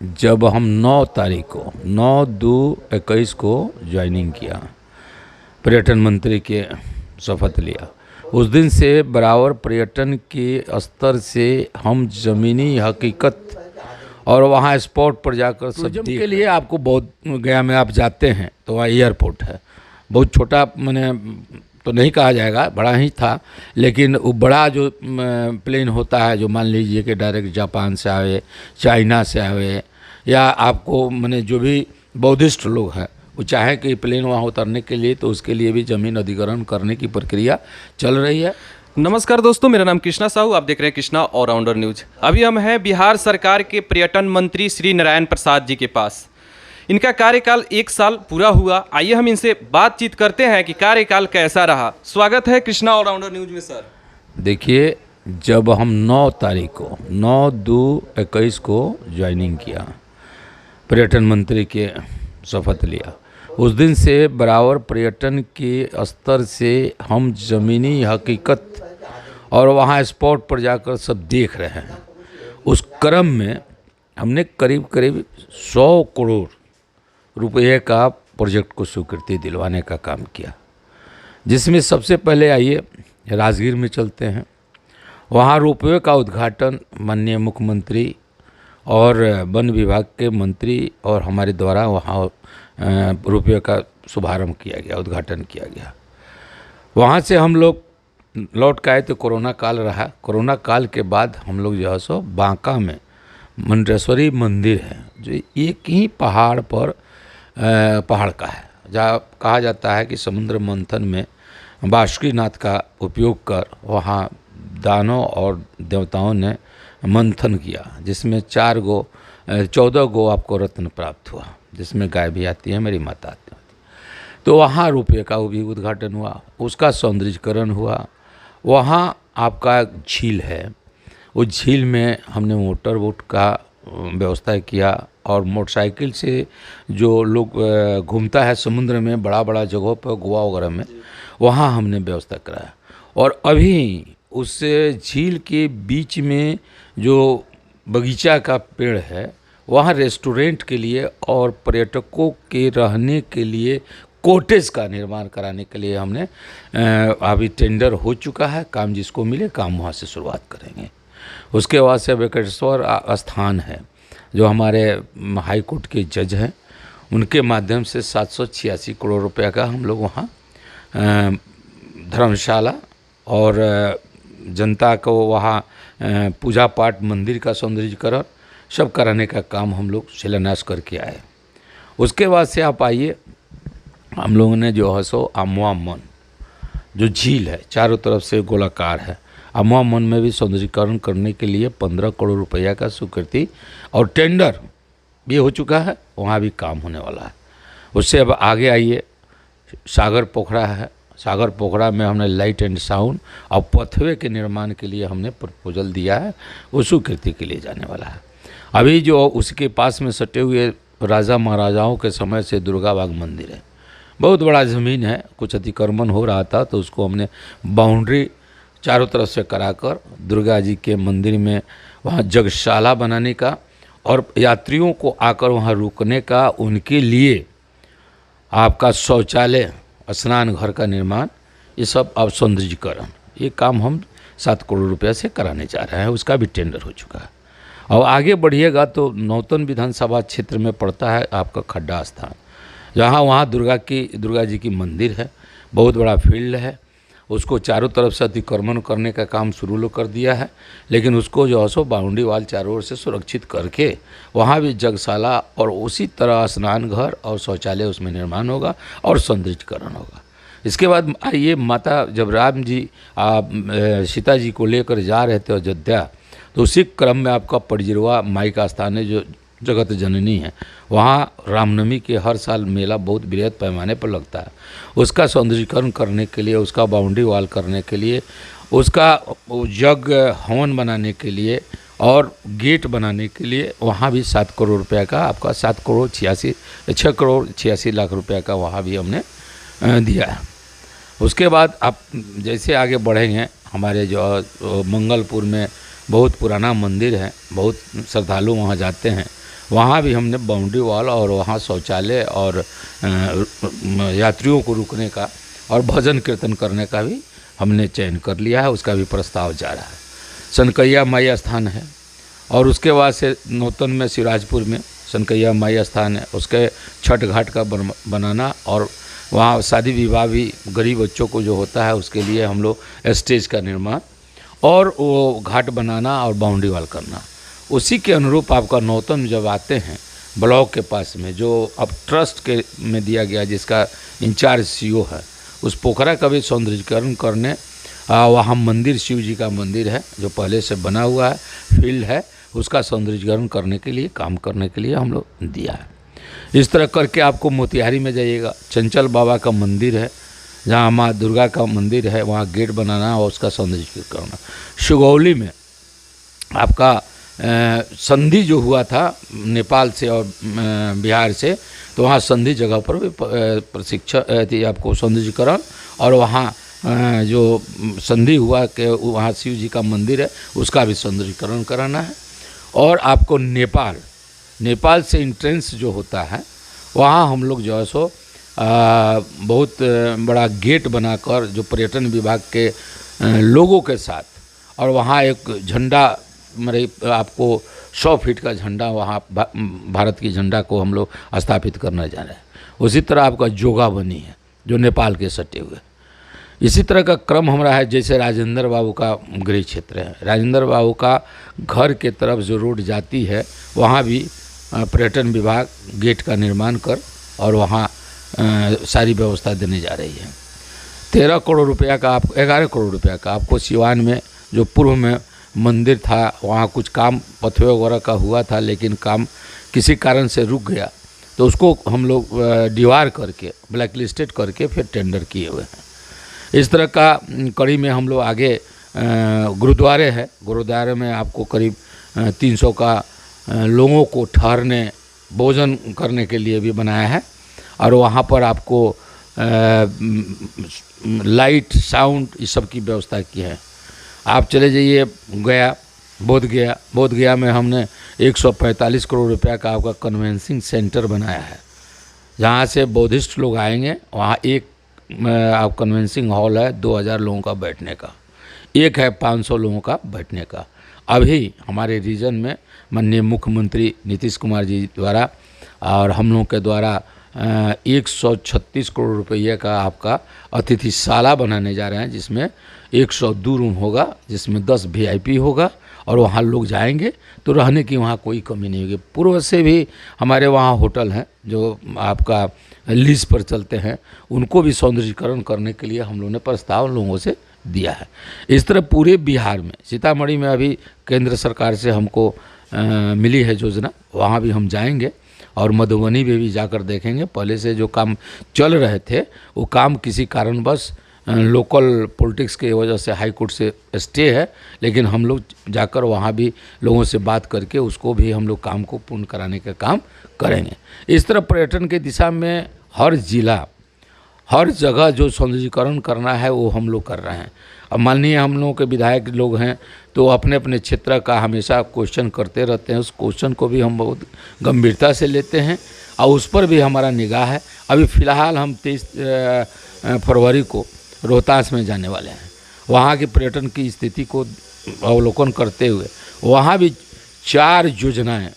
जब हम 9 तारीख को 9/2/21 को ज्वाइनिंग किया, पर्यटन मंत्री के शपथ लिया, उस दिन से बराबर पर्यटन के स्तर से हम ज़मीनी हकीकत और वहाँ स्पॉट पर जाकर सब के लिए आपको बहुत गया में आप जाते हैं तो वहाँ एयरपोर्ट है, बहुत छोटा मैंने तो नहीं कहा जाएगा, बड़ा ही था, लेकिन वो बड़ा जो प्लेन होता है जो मान लीजिए कि डायरेक्ट जापान से आवे, चाइना से आवे, या आपको मैंने जो भी बौद्धिस्ट लोग हैं वो चाहे कि प्लेन वहाँ उतरने के लिए, तो उसके लिए भी ज़मीन अधिग्रहण करने की प्रक्रिया चल रही है। नमस्कार दोस्तों, मेरा नाम कृष्णा साहू, आप देख रहे हैं कृष्णा ऑलराउंडर न्यूज। अभी हम हैं बिहार सरकार के पर्यटन मंत्री श्री नारायण प्रसाद जी के पास। इनका कार्यकाल 1 साल पूरा हुआ। आइए हम इनसे बातचीत करते हैं कि कार्यकाल कैसा रहा। स्वागत है कृष्णा ऑलराउंडर न्यूज में सर। देखिए, जब हम 9 तारीख को 9/2/21 को ज्वाइनिंग किया, पर्यटन मंत्री के शपथ लिया, उस दिन से बराबर पर्यटन के स्तर से हम ज़मीनी हकीकत और वहाँ स्पॉट पर जाकर सब देख रहे हैं। उस क्रम में हमने करीब करीब 100 करोड़ रुपये का प्रोजेक्ट को स्वीकृति दिलवाने का काम किया, जिसमें सबसे पहले आइए राजगीर में चलते हैं। वहाँ रोपवे का उद्घाटन माननीय मुख्यमंत्री और वन विभाग के मंत्री और हमारे द्वारा वहाँ रोपवे का शुभारंभ किया गया, उद्घाटन किया गया। वहाँ से हम लोग लौट के आए तो कोरोना काल रहा। कोरोना काल के बाद हम लोग जो है सो बांका में मुंडेश्वरी मंदिर है, जो एक ही पहाड़ पर पहाड़ का है, जहाँ कहा जाता है कि समुद्र मंथन में बासुकीनाथ का उपयोग कर वहाँ दानों और देवताओं ने मंथन किया, जिसमें 14 गो आपको रत्न प्राप्त हुआ, जिसमें गाय भी आती है, मेरी माता आती है। तो वहाँ रुपये का भी उद्घाटन हुआ, उसका सौंदर्यीकरण हुआ। वहाँ आपका झील है, उस झील में हमने मोटर बोट का व्यवस्था किया, और मोटरसाइकिल से जो लोग घूमता है समुद्र में बड़ा बड़ा जगहों पर, गोवा वगैरह में, वहाँ हमने व्यवस्था कराया। और अभी उस झील के बीच में जो बगीचा का पेड़ है, वहाँ रेस्टोरेंट के लिए और पर्यटकों के रहने के लिए कॉटेज का निर्माण कराने के लिए हमने अभी टेंडर हो चुका है। काम जिसको मिले काम वहाँ से शुरुआत करेंगे। उसके बाद से वेंकटेश्वर स्थान है, जो हमारे हाई कोर्ट के जज हैं, उनके माध्यम से 786 करोड़ रुपए का हम लोग वहाँ धर्मशाला और जनता को वहाँ पूजा पाठ, मंदिर का सौंदर्यीकरण सब कराने का काम हम लोग शिलान्यास करके आए। उसके बाद से आप आइए, हम लोगों ने जो है सो अमवा मन, जो झील है चारों तरफ से गोलाकार है, अमवा मन में भी सौंदर्यीकरण करने के लिए 15 करोड़ रुपया का स्वीकृति और टेंडर भी हो चुका है, वहाँ भी काम होने वाला है। उससे अब आगे आइए, सागर पोखरा है, सागर पोखरा में हमने लाइट एंड साउंड और पथवे के निर्माण के लिए हमने प्रपोजल दिया है, वो स्वीकृति के लिए जाने वाला है। अभी जो उसके पास में सटे हुए राजा महाराजाओं के समय से दुर्गा बाग मंदिर है, बहुत बड़ा ज़मीन है, कुछ अतिक्रमण हो रहा था, तो उसको हमने बाउंड्री चारों तरफ से कराकर दुर्गा जी के मंदिर में वहाँ जगशाला बनाने का और यात्रियों को आकर वहाँ रुकने का, उनके लिए आपका शौचालय, स्नान घर का निर्माण, ये सब अब सौंदर्यीकरण, ये काम हम 7 करोड़ रुपये से कराने जा रहे हैं। उसका भी टेंडर हो चुका है। और आगे बढ़िएगा तो नौतन विधानसभा क्षेत्र में पड़ता है आपका खड्डा स्थान, जहाँ वहाँ दुर्गा जी की मंदिर है, बहुत बड़ा फील्ड है, उसको चारों तरफ से अतिक्रमण करने का काम शुरू लोग कर दिया है, लेकिन उसको जो है सो बाउंड्री वाल चारों ओर से सुरक्षित करके वहाँ भी जगशाला और उसी तरह स्नान घर और शौचालय उसमें निर्माण होगा और सौंदर्यीकरण होगा। इसके बाद आइए, माता जब राम जी सीता जी को लेकर जा रहे थे अयोध्या, तो उसी क्रम में आपका पड़जिरवा माई का स्थान है, जो जगत जननी है, वहाँ रामनवमी के हर साल मेला बहुत बृहद पैमाने पर लगता है। उसका सौंदर्यीकरण करने के लिए, उसका बाउंड्री वॉल करने के लिए, उसका यज्ञ हवन बनाने के लिए और गेट बनाने के लिए वहाँ भी 7 करोड़ रुपये का आपका 6 करोड़ 86 लाख रुपये का वहाँ भी हमने दिया है। उसके बाद आप जैसे आगे बढ़ेंगे, हमारे जो मंगलपुर में बहुत पुराना मंदिर है, बहुत श्रद्धालु वहाँ जाते हैं, वहाँ भी हमने बाउंड्री वॉल और वहाँ शौचालय और यात्रियों को रुकने का और भजन कीर्तन करने का भी हमने चयन कर लिया है। उसका भी प्रस्ताव जा रहा है। सनकैया माई स्थान है और उसके बाद से नौतन में सिराजपुर में सनकैया माई स्थान है, उसके छठ घाट का बनाना और वहाँ शादी विवाह भी गरीब बच्चों को जो होता है उसके लिए हम लोग स्टेज का निर्माण और वो घाट बनाना और बाउंड्री वॉल करना। उसी के अनुरूप आपका नौतन जब आते हैं ब्लॉक के पास में जो अब ट्रस्ट के में दिया गया जिसका इंचार्ज सीओ है, उस पोखरा का भी सौंदर्यीकरण करने वहाँ मंदिर शिव जी का मंदिर है जो पहले से बना हुआ है, फील्ड है, उसका सौंदर्यीकरण करने के लिए काम करने के लिए हम लोग दिया है। इस तरह करके आपको मोतिहारी में जाइएगा, चंचल बाबा का मंदिर है जहाँ माँ दुर्गा का मंदिर है, वहाँ गेट बनाना और उसका सौंदर्यीकरण करना। सुगौली में आपका संधि जो हुआ था नेपाल से और बिहार से, तो वहाँ संधि जगह पर भी प्रशिक्षण आपको सौंदर्यीकरण और वहाँ जो संधि हुआ कि वहाँ शिव जी का मंदिर है उसका भी सौंदर्यीकरण कराना है। और आपको नेपाल से इंट्रेंस जो होता है वहाँ हम लोग जो है सो बहुत बड़ा गेट बनाकर जो पर्यटन विभाग के लोगों के साथ और वहाँ एक झंडा मेरे आपको 100 फीट का झंडा वहाँ भारत की झंडा को हम लोग स्थापित करना जा रहे हैं। उसी तरह आपका जोगा बनी है जो नेपाल के सटे हुए। इसी तरह का क्रम हमारा है। जैसे राजेंद्र बाबू का गृह क्षेत्र है, राजेंद्र बाबू का घर के तरफ जो रोड जाती है वहाँ भी पर्यटन विभाग गेट का निर्माण कर और वहाँ सारी व्यवस्था देने जा रही है। 13 करोड़ रुपया का 11 करोड़ रुपया का आपको सिवान में जो पूर्व में मंदिर था वहाँ कुछ काम पथवे वगैरह का हुआ था, लेकिन काम किसी कारण से रुक गया, तो उसको हम लोग दीवार करके ब्लैक लिस्टेड करके फिर टेंडर किए हुए हैं। इस तरह का कड़ी में हम लोग आगे गुरुद्वारे है, गुरुद्वारे में आपको करीब 300 का लोगों को ठहरने भोजन करने के लिए भी बनाया है और वहाँ पर आपको लाइट साउंड इस सब की व्यवस्था की है। आप चले जाइए बोध गया में हमने 145 करोड़ रुपया का आपका कन्वेंसिंग सेंटर बनाया है, जहाँ से बौद्धिस्ट लोग आएंगे। वहाँ एक आप कन्वेंसिंग हॉल है 2000 लोगों का बैठने का, एक है 500 लोगों का बैठने का। अभी हमारे रीजन में माननीय मुख्यमंत्री नीतीश कुमार जी द्वारा और हम लोगों के द्वारा 136 करोड़ रुपये का आपका अतिथिशाला बनाने जा रहे हैं, जिसमें 102 रूम होगा, जिसमें 10 VIP होगा और वहाँ लोग जाएंगे तो रहने की वहाँ कोई कमी नहीं होगी। पूर्व से भी हमारे वहाँ होटल हैं जो आपका लीज पर चलते हैं, उनको भी सौंदर्यीकरण करने के लिए हम लोगों ने प्रस्ताव लोगों से दिया है। इस तरह पूरे बिहार में, सीतामढ़ी में अभी केंद्र सरकार से हमको मिली है योजना, वहाँ भी हम जाएंगे और मधुबनी में भी जाकर देखेंगे। पहले से जो काम चल रहे थे वो काम किसी कारणवश लोकल पॉलिटिक्स के वजह से हाई कोर्ट से स्टे है, लेकिन हम लोग जाकर वहाँ भी लोगों से बात करके उसको भी हम लोग काम को पूर्ण कराने का काम करेंगे। इस तरह पर्यटन के दिशा में हर जिला हर जगह जो सौंदर्यीकरण करना है वो हम लोग कर रहे हैं। अब माननीय हम लोगों के विधायक लोग हैं तो अपने अपने क्षेत्र का हमेशा क्वेश्चन करते रहते हैं, उस क्वेश्चन को भी हम बहुत गंभीरता से लेते हैं और उस पर भी हमारा निगाह है। अभी फ़िलहाल हम 23 फरवरी को रोहतास में जाने वाले हैं। वहाँ की पर्यटन की स्थिति को अवलोकन करते हुए वहाँ भी 4 योजनाएँ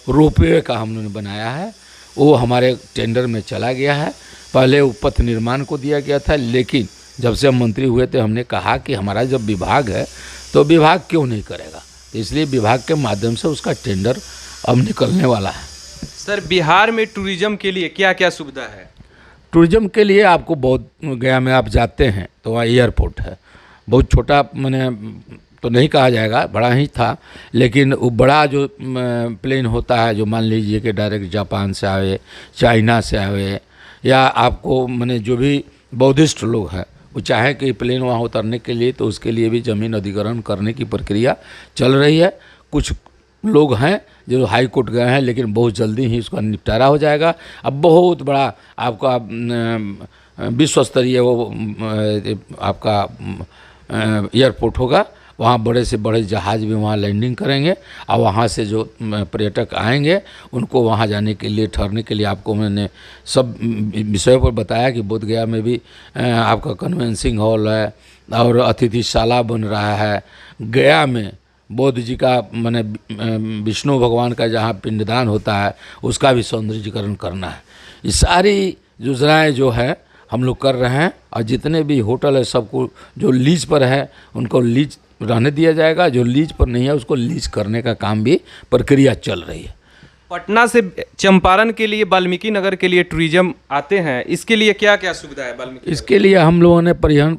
रोपवे का हम लोगों ने बनाया है, वो हमारे टेंडर में चला गया है। पहले वो पथ निर्माण को दिया गया था, लेकिन जब से हम मंत्री हुए थे हमने कहा कि हमारा जब विभाग है तो विभाग क्यों नहीं करेगा, इसलिए विभाग के माध्यम से उसका टेंडर अब निकलने वाला है। सर, बिहार में टूरिज्म के लिए क्या क्या सुविधा है? टूरिज्म के लिए आपको बोध गया में आप जाते हैं तो वहाँ एयरपोर्ट है, बहुत छोटा मैंने तो नहीं कहा जाएगा, बड़ा ही था, लेकिन वो बड़ा जो प्लेन होता है जो मान लीजिए कि डायरेक्ट जापान से आवे, चाइना से आवे, या आपको मैंने जो भी बौद्धिस्ट लोग हैं वो चाहे कि प्लेन वहाँ उतरने के लिए, तो उसके लिए भी ज़मीन अधिग्रहण करने की प्रक्रिया चल रही है। कुछ लोग हैं जो हाई कोर्ट गए हैं, लेकिन बहुत जल्दी ही उसका निपटारा हो जाएगा। अब बहुत बड़ा आपका विश्व स्तरीय वो आपका एयरपोर्ट होगा वहाँ बड़े से बड़े जहाज़ भी वहाँ लैंडिंग करेंगे और वहाँ से जो पर्यटक आएंगे उनको वहाँ जाने के लिए, ठहरने के लिए आपको मैंने सब विषयों पर बताया कि बोधगया में भी आपका कन्वेंसिंग हॉल है और अतिथिशाला बन रहा है। गया में बौद्ध जी का माने विष्णु भगवान का जहाँ पिंडदान होता है उसका भी सौंदर्यीकरण करना है। ये सारी योजनाएँ जो है हम लोग कर रहे हैं और जितने भी होटल है सबको जो लीज पर है उनको लीज रहने दिया जाएगा, जो लीज पर नहीं है उसको लीज करने का काम भी प्रक्रिया चल रही है। पटना से चंपारण के लिए, वाल्मीकि नगर के लिए टूरिज्म आते हैं, इसके लिए क्या क्या सुविधा है वाल्मीकि? इसके लिए हम लोगों ने परिवहन